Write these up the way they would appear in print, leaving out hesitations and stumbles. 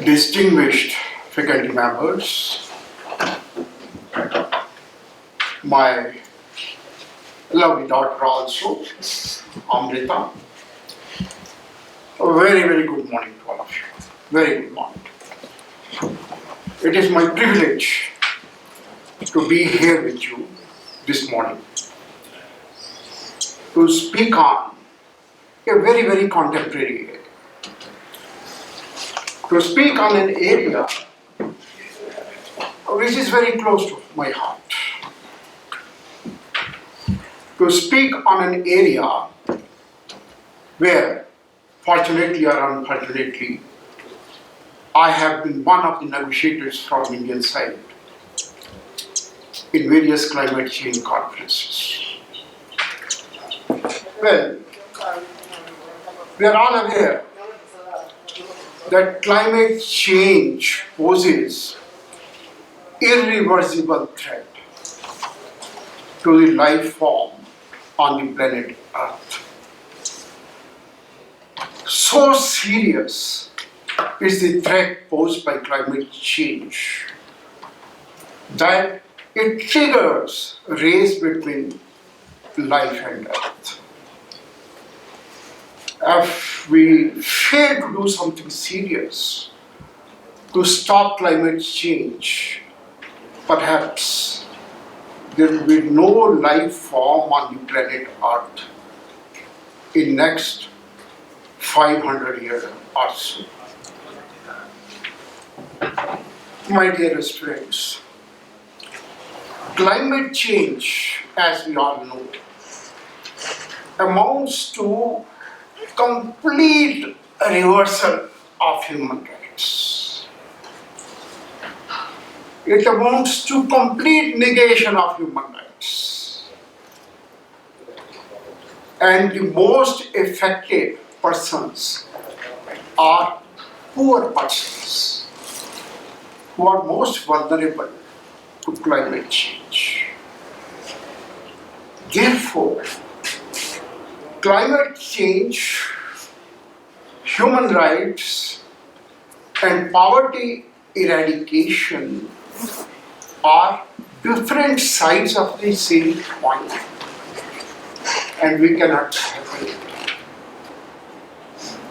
Distinguished faculty members, my lovely daughter also, Amrita, a very, very good morning to all of you. Very good morning. It is my privilege to be here with you this morning to speak on a very, very contemporary area. To speak on an area which is very close to my heart. To speak on an area where, fortunately or unfortunately, I have been one of the negotiators from Indian side in various climate change conferences. Well, we are all aware that climate change poses irreversible threat to the life form on the planet Earth. So serious is the threat posed by climate change that it triggers a race between life and death. If we fail to do something serious to stop climate change, perhaps there will be no life form on the planet Earth in next 500 years or so. My dearest friends, climate change, as we all know, amounts to complete reversal of human rights. It amounts to complete negation of human rights. And the most affected persons are poor persons who are most vulnerable to climate change. Therefore, climate change, human rights, and poverty eradication are different sides of the same coin, and we cannot separate it.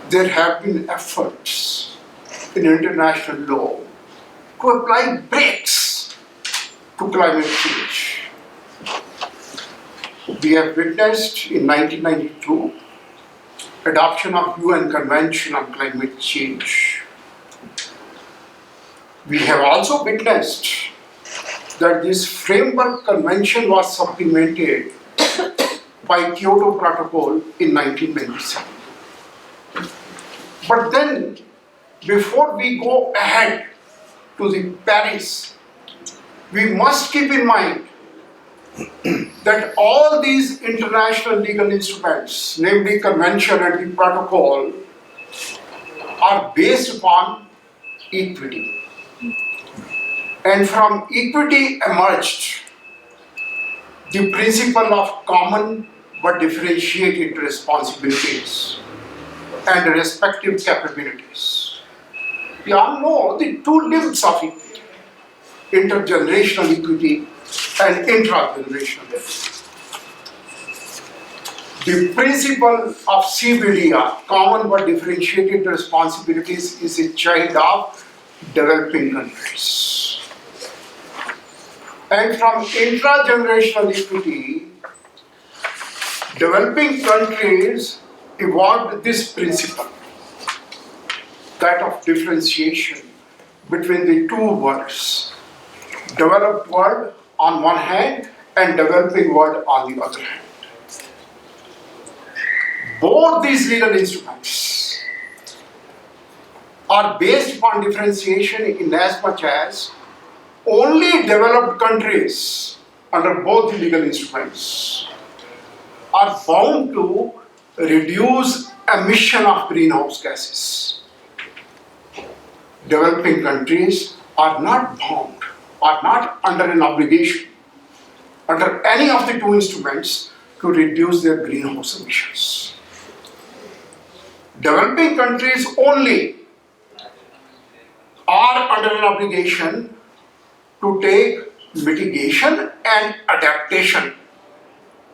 There have been efforts in international law to apply brakes to climate change. We have witnessed in 1992 adoption of UN Convention on Climate Change. We have also witnessed that this framework convention was supplemented by Kyoto Protocol in 1997. But then, before we go ahead to the Paris, we must keep in mind that all these international legal instruments, namely convention and the protocol, are based upon equity. And from equity emerged the principle of common but differentiated responsibilities and respective capabilities. We all know the two limbs of equity: intergenerational equity and intragenerational equity. The principle of CBDR, common but differentiated responsibilities, is a child of developing countries. And from intragenerational equity, developing countries evolved this principle, that of differentiation between the two worlds, developed world on one hand and developing world on the other hand. Both these legal instruments are based upon differentiation in as much as only developed countries under both the legal instruments are bound to reduce emission of greenhouse gases. Developing countries are not bound, are not under an obligation under any of the two instruments to reduce their greenhouse emissions. Developing countries only are under an obligation to take mitigation and adaptation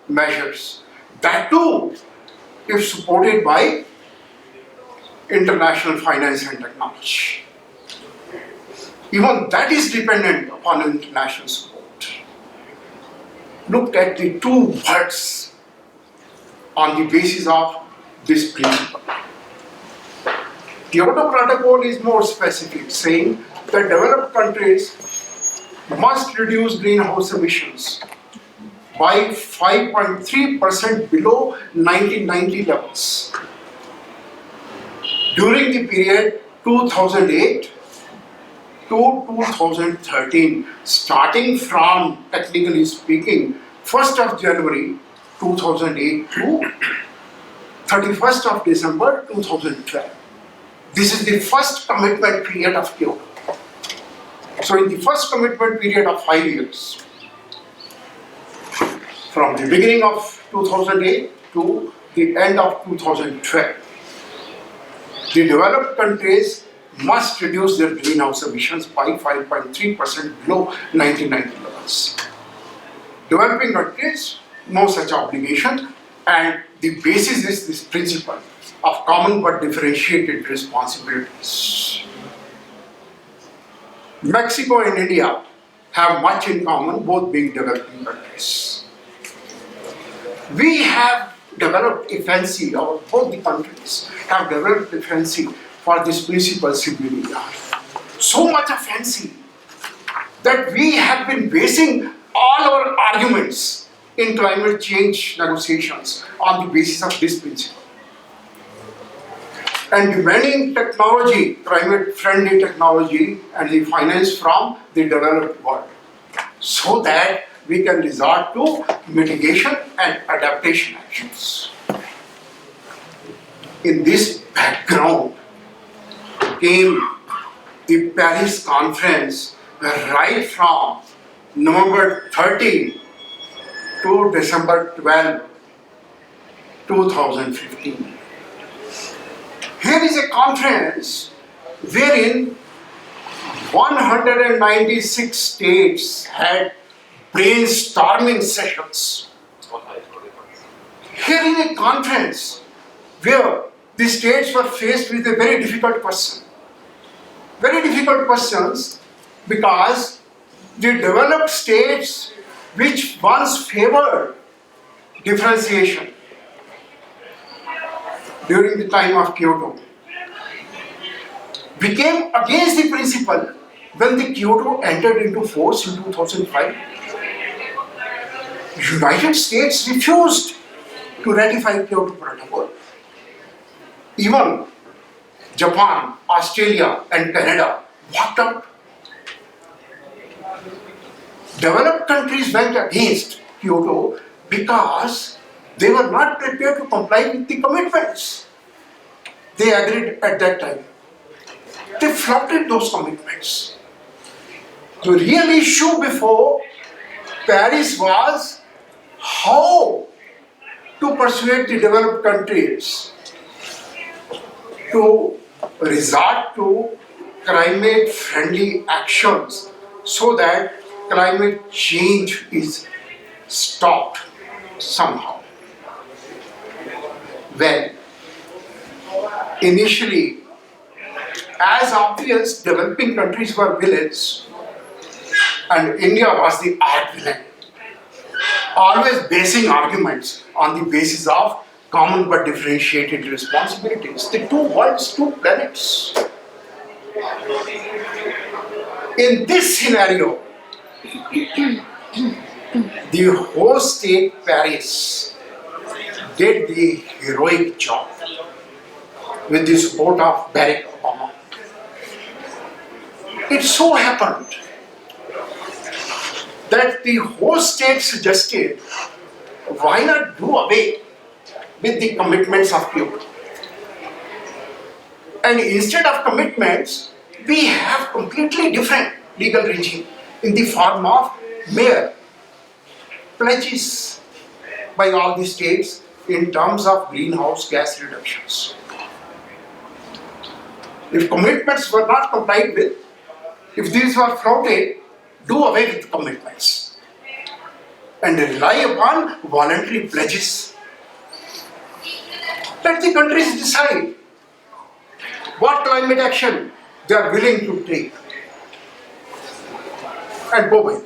measures. That too, if supported by international finance and technology. Even that is dependent upon international support. Look at the two words on the basis of this principle. Kyoto Protocol is more specific, saying that developed countries must reduce greenhouse emissions by 5.3% below 1990 levels during the period 2008 to 2013, starting from, technically speaking, 1st of January 2008 to 31st of December 2012. This is the first commitment period of Kyoto. So in the first commitment period of 5 years, from the beginning of 2008 to the end of 2012, the developed countries must reduce their greenhouse emissions by 5.3% below 1990 levels. Developing countries, no such obligation, and the basis is this principle of common but differentiated responsibilities. Mexico and India have much in common, both being developing countries. We have developed a fancy, or both the countries have developed a fancy for this principle simply. So much a fancy that we have been basing all our arguments in climate change negotiations on the basis of this principle. And demanding technology, climate-friendly technology, and the finance from the developed world, so that we can resort to mitigation and adaptation actions. In this background came the Paris Conference, right from November 30 to December 12, 2015. Here is a conference wherein 196 states had brainstorming sessions. Here in a conference where the states were faced with a very difficult question. Very difficult questions because the developed states which once favored differentiation during the time of Kyoto became against the principle when the Kyoto entered into force in 2005. United States refused to ratify Kyoto Protocol. Even Japan, Australia and Canada walked out. Developed countries went against Kyoto because they were not prepared to comply with the commitments they agreed at that time. They flouted those commitments. The real issue before Paris was how to persuade the developed countries to resort to climate-friendly actions so that climate change is stopped somehow. Well, initially, as obvious, developing countries were villains and India was the art villain, always basing arguments on the basis of common but differentiated responsibilities. The two worlds, two planets. In this scenario, the host state Paris did the heroic job with the support of Barack Obama. It so happened that the host state suggested, why not do away with the commitments of Kyoto? And instead of commitments, we have completely different legal regime in the form of mere pledges by all the states in terms of greenhouse gas reductions. If commitments were not complied with, If these were flouted, do away with commitments and rely upon voluntary pledges. Let the countries decide what climate action they are willing to take and go by that.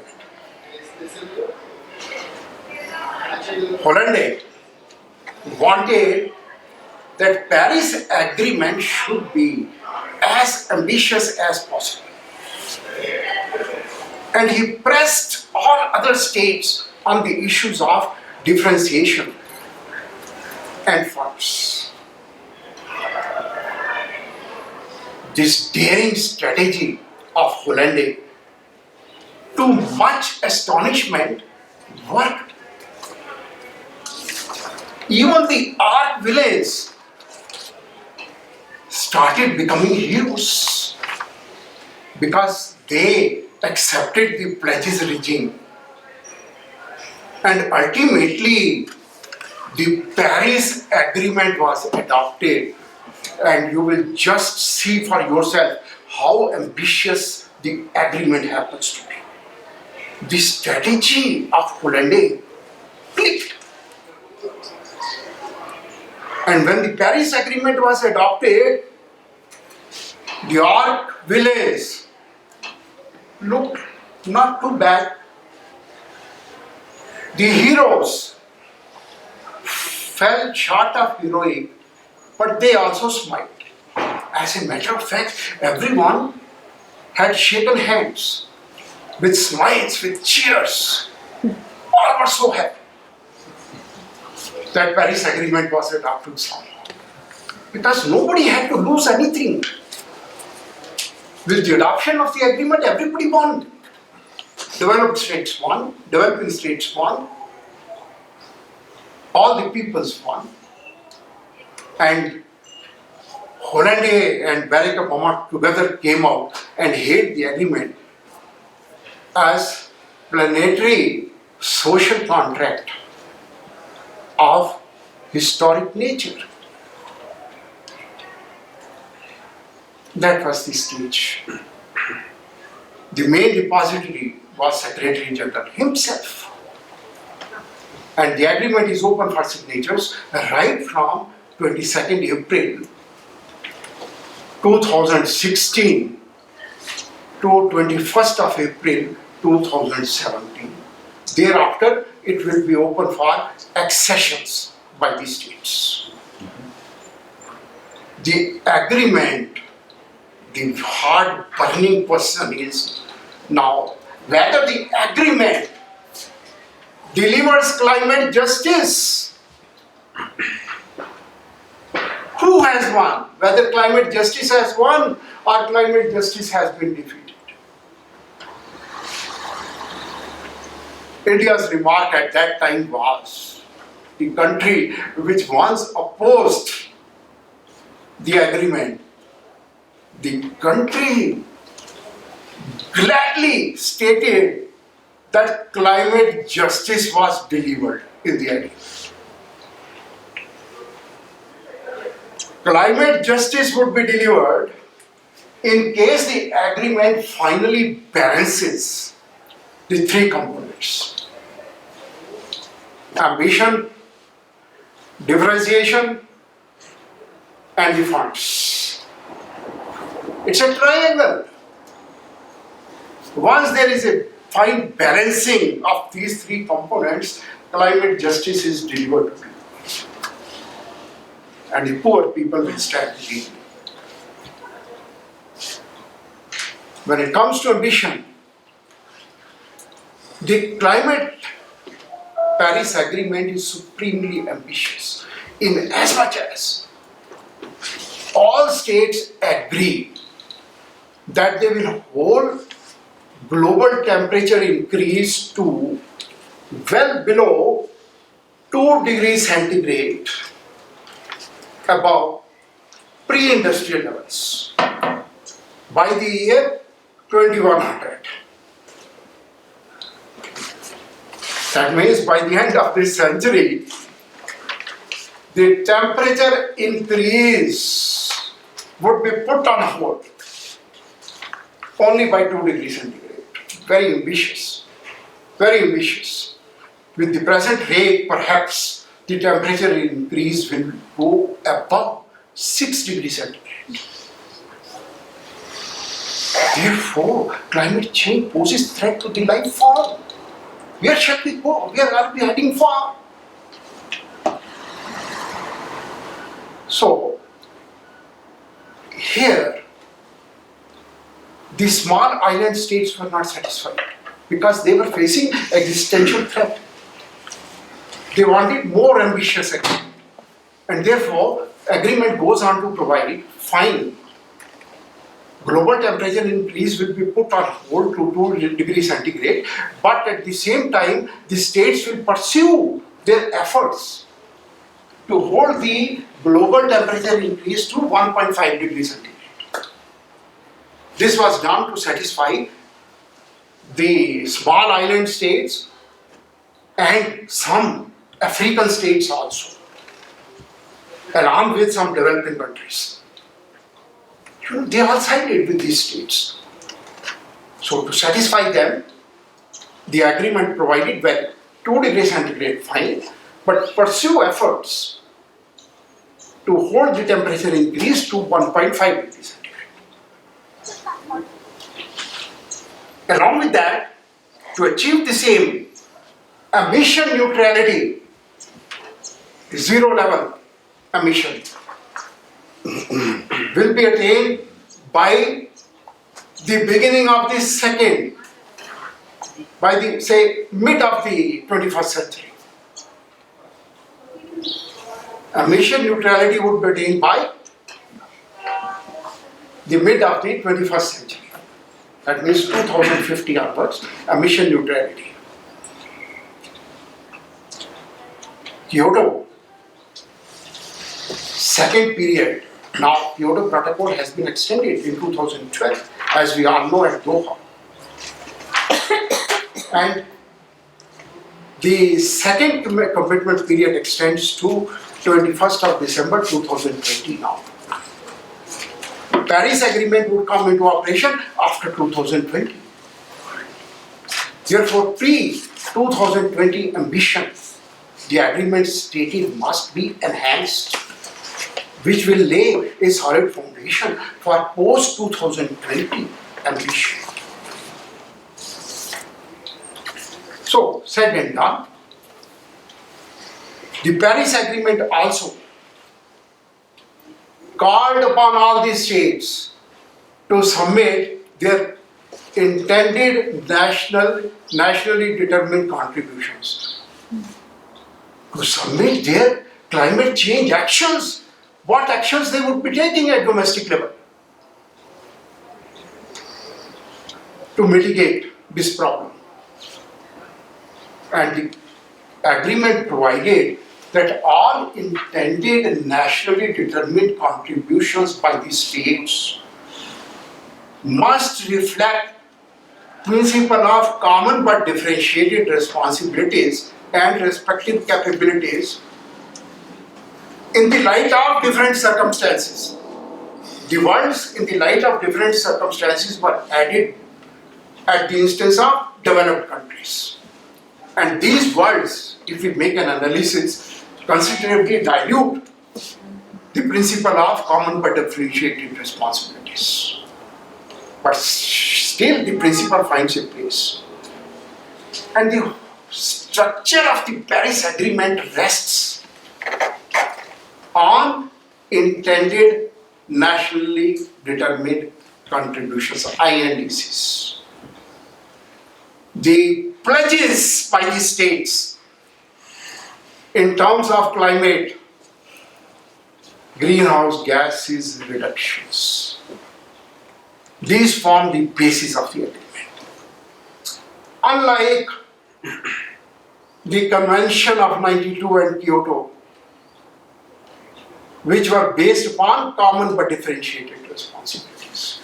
Holland wanted that Paris Agreement should be as ambitious as possible. And he pressed all other states on the issues of differentiation and funds. This daring strategy of Holland, to much astonishment, worked. Even the art villains started becoming heroes because they accepted the pledges regime. And ultimately, the Paris Agreement was adopted, and you will just see for yourself how ambitious the agreement happens to be. The strategy of Holland clicked. And when the Paris Agreement was adopted, the art village looked not too bad. The heroes fell short of heroic, but they also smiled. As a matter of fact, everyone had shaken hands with smiles, with cheers. All were so happy that Paris Agreement was adopted somehow. Because nobody had to lose anything. With the adoption of the agreement, everybody won. Developed states won, developing states won, all the peoples won. And Holland and Barack Obama together came out and hailed the agreement as planetary social contract of historic nature. That was the stage. The main repository was Secretary General himself. And the agreement is open for signatures right from 22nd April 2016 to 21st of April 2017. Thereafter, it will be open for accessions by the states. The agreement, the hard burning question is now whether the agreement delivers climate justice. Who has won? Whether climate justice has won or climate justice has been defeated. India's remark at that time was, the country which once opposed the agreement, the country gladly stated that climate justice was delivered in the agreement. Climate justice would be delivered in case the agreement finally balances the three components: ambition, differentiation, and the funds. It's a triangle. Once there is a fine balancing of these three components, climate justice is delivered to people. And the poor people will stand to gain. When it comes to ambition, the climate Paris Agreement is supremely ambitious in as much as all states agree that they will hold global temperature increase to well below 2 degrees centigrade above pre-industrial levels by the year 2100. That means by the end of this century, the temperature increase would be put on hold. only by 2 degrees centigrade. Very ambitious, very ambitious. With the present rate, perhaps the temperature increase will go above 6 degrees centigrade. Therefore, climate change poses threat to the life form. Where shall we go? Where are we heading for? So, here, the small island states were not satisfied because they were facing existential threat. They wanted more ambitious agreement. And therefore, agreement goes on to provide, fine, global temperature increase will be put on hold to 2 degrees centigrade, but at the same time, the states will pursue their efforts to hold the global temperature increase to 1.5 degrees centigrade. This was done to satisfy the small island states and some African states also, along with some developing countries. They all sided with these states. So to satisfy them, the agreement provided, well, 2 degrees centigrade fine, but pursue efforts to hold the temperature increase to 1.5 degrees centigrade. Along with that, to achieve the same, emission neutrality, zero level emission, will be attained by the beginning of the second, by the, say, mid of the 21st century. Emission neutrality would be attained by the mid of the 21st century. That means 2050 onwards, emission neutrality. Kyoto, second period. Now, Kyoto Protocol has been extended in 2012, as we all know, at Doha. And the second commitment period extends to 21st of December 2020 now. Paris Agreement would come into operation after 2020. Therefore, pre-2020 ambition, the agreement stated, must be enhanced, which will lay a solid foundation for post-2020 ambition. So, said and done. The Paris Agreement also called upon all the states to submit their intended nationally determined contributions, to submit their climate change actions, what actions they would be taking at domestic level to mitigate this problem. And the agreement provided that all intended nationally determined contributions by the states must reflect principle of common but differentiated responsibilities and respective capabilities in the light of different circumstances. The words in the light of different circumstances were added at the instance of developed countries. And these words, if we make an analysis, considerably dilute the principle of common but differentiated responsibilities. But still the principle finds a place. And the structure of the Paris Agreement rests on intended nationally determined contributions, INDCs. The pledges by the states in terms of climate, greenhouse gases reductions. These form the basis of the agreement. Unlike the Convention of 92 and Kyoto, which were based upon common but differentiated responsibilities.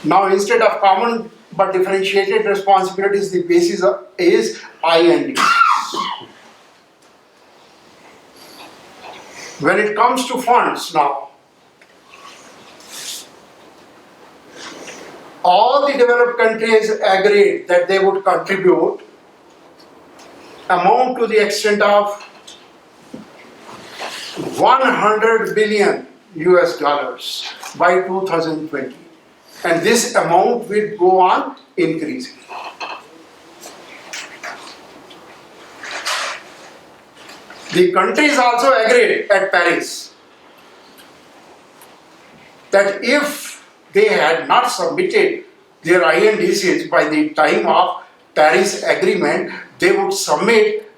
Now, instead of common but differentiated responsibilities, the basis is IND. When it comes to funds now, all the developed countries agreed that they would contribute amount to the extent of 100 billion US dollars by 2020. And this amount will go on increasing. The countries also agreed at Paris that if they had not submitted their INDCs by the time of Paris Agreement, they would submit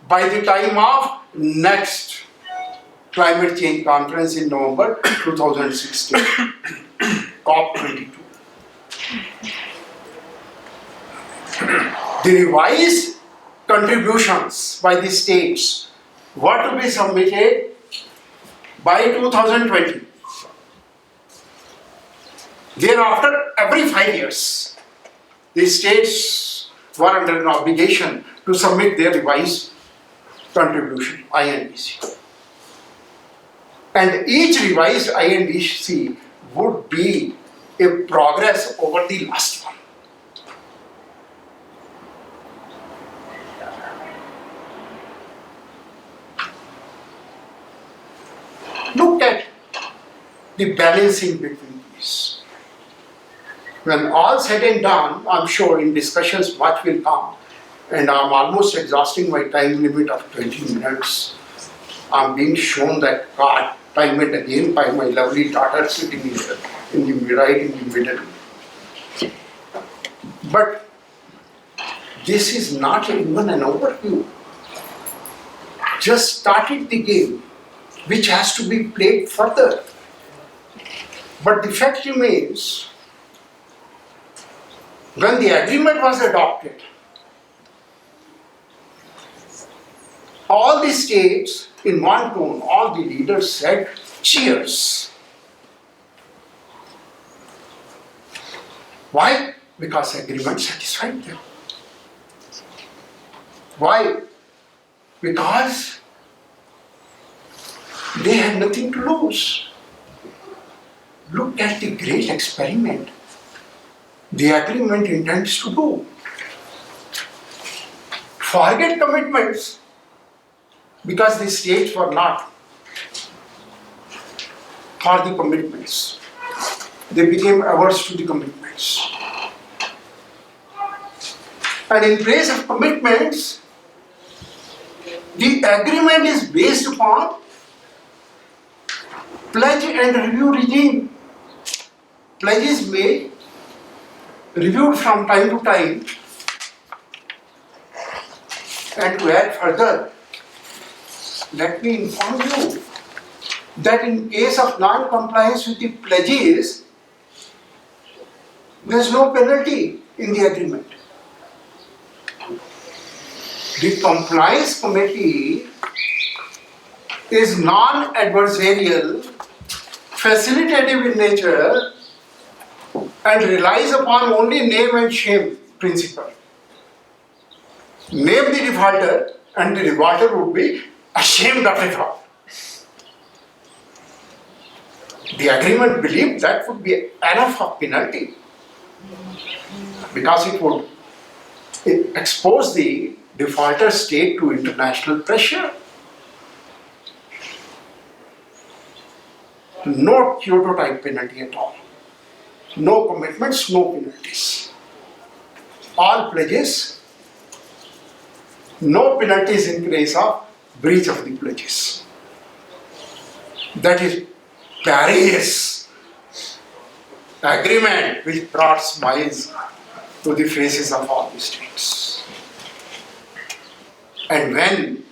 by the time of next climate change conference in November 2016, COP22. The revised contributions by the states were to be submitted by 2020. Thereafter, every 5 years, the states were under an obligation to submit their revised contribution, INDC. And each revised INDC would be a progress over the last one. Look at the balancing between these. When all said and done, I'm sure in discussions much will come, and I'm almost exhausting my time limit of 20 minutes. I'm being shown that card time and again by my lovely daughter sitting here right in the middle. But this is not even an overview. Just started the game, which has to be played further. But the fact remains, when the agreement was adopted, all the states in one tone, all the leaders said, cheers. Why? Because the agreement satisfied them. Why? Because they had nothing to lose. Look at the great experiment the agreement intends to do. Forget commitments, because the states were not for the commitments. They became averse to the commitments. And in place of commitments, the agreement is based upon pledge and review regime. Pledges made, reviewed from time to time, and to add further, let me inform you that in case of non-compliance with the pledges, there is no penalty in the agreement. The compliance committee is non-adversarial, facilitative in nature, and relies upon only name and shame principle. Name the defaulter, and the defaulter would be ashamed of it all. The agreement believed that would be enough of penalty, because it would expose the defaulter state to international pressure. No Kyoto type penalty at all. No commitments, no penalties. All pledges, no penalties in case of breach of the pledges. That is Paris Agreement, which brought smiles to the faces of all the states. And when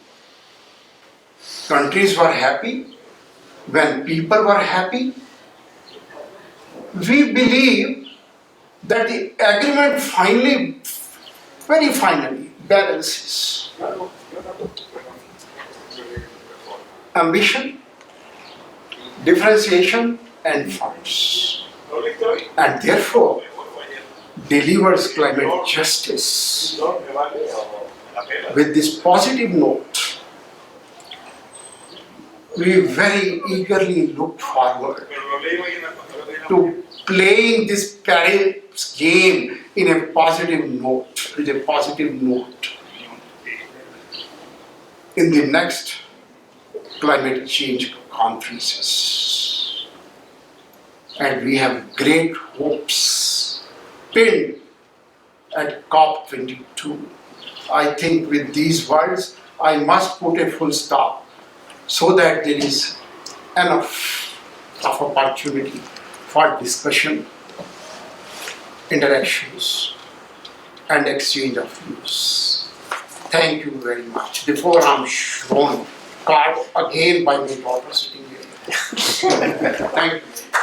countries were happy, when people were happy, we believe that the agreement finally, very finally, balances ambition, differentiation, and funds, and therefore delivers climate justice. With this positive note, we very eagerly look forward to playing this Paris game in a positive note, with a positive note. In the next climate change conferences. And we have great hopes pinned at COP22. I think with these words, I must put a full stop so that there is enough of opportunity for discussion, interactions, and exchange of views. Thank you very much. Before I'm shown card again by my daughter sitting here. Thank you.